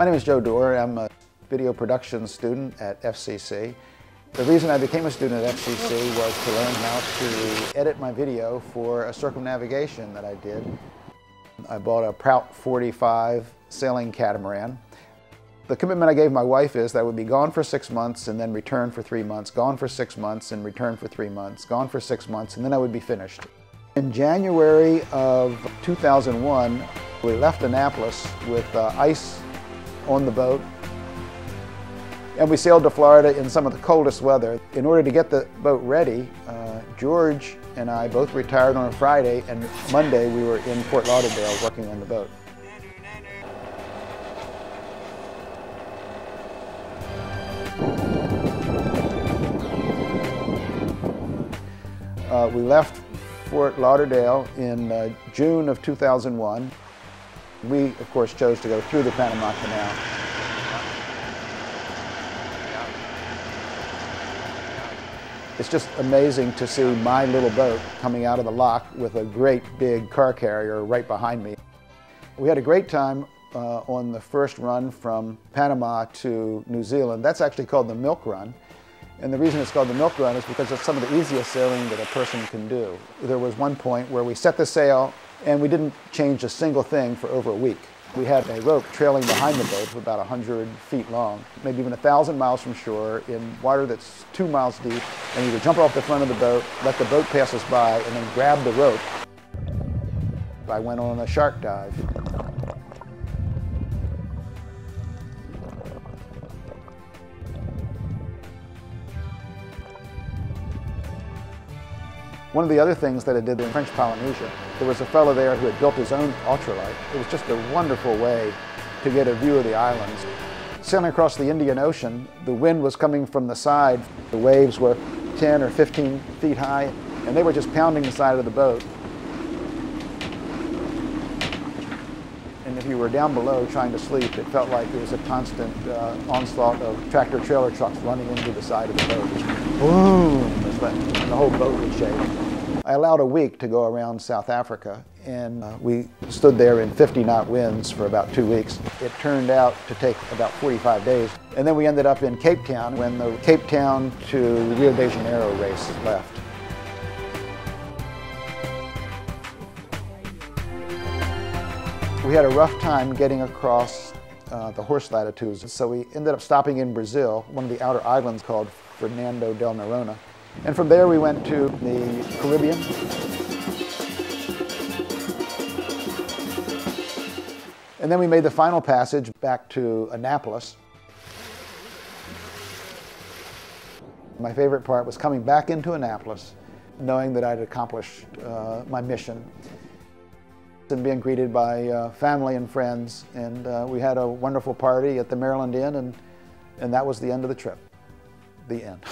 My name is Dorr. I'm a video production student at FCC. The reason I became a student at FCC was to learn how to edit my video for a circumnavigation that I did. I bought a Prout 45 sailing catamaran. The commitment I gave my wife is that I would be gone for 6 months and then return for 3 months, gone for 6 months and return for 3 months, gone for 6 months, and then I would be finished. In January of 2001, we left Annapolis with ice on the boat, and we sailed to Florida in some of the coldest weather. In order to get the boat ready, George and I both retired on a Friday, and Monday we were in Fort Lauderdale working on the boat. We left Fort Lauderdale in June of 2001. We, of course, chose to go through the Panama Canal. It's just amazing to see my little boat coming out of the lock with a great big car carrier right behind me. We had a great time on the first run from Panama to New Zealand. That's actually called the Milk Run. And the reason it's called the Milk Run is because it's some of the easiest sailing that a person can do. There was one point where we set the sail and we didn't change a single thing for over a week. We had a rope trailing behind the boat about 100 feet long, maybe even 1,000 miles from shore in water that's 2 miles deep, and we would jump off the front of the boat, let the boat pass us by, and then grab the rope. I went on a shark dive. One of the other things that I did in French Polynesia, there was a fellow there who had built his own ultralight. It was just a wonderful way to get a view of the islands. Sailing across the Indian Ocean, the wind was coming from the side. The waves were 10 or 15 feet high, and they were just pounding the side of the boat. And if you were down below trying to sleep, it felt like there was a constant onslaught of tractor-trailer trucks running into the side of the boat. Boom! The whole boat would shake. I allowed a week to go around South Africa, and we stood there in 50-knot winds for about 2 weeks. It turned out to take about 45 days. And then we ended up in Cape Town when the Cape Town to Rio de Janeiro race left. We had a rough time getting across the horse latitudes, so we ended up stopping in Brazil, one of the outer islands called Fernando del Noronha. And from there we went to the Caribbean. And then we made the final passage back to Annapolis. My favorite part was coming back into Annapolis, knowing that I'd accomplished my mission, and being greeted by family and friends. And we had a wonderful party at the Maryland Inn, and that was the end of the trip. The end.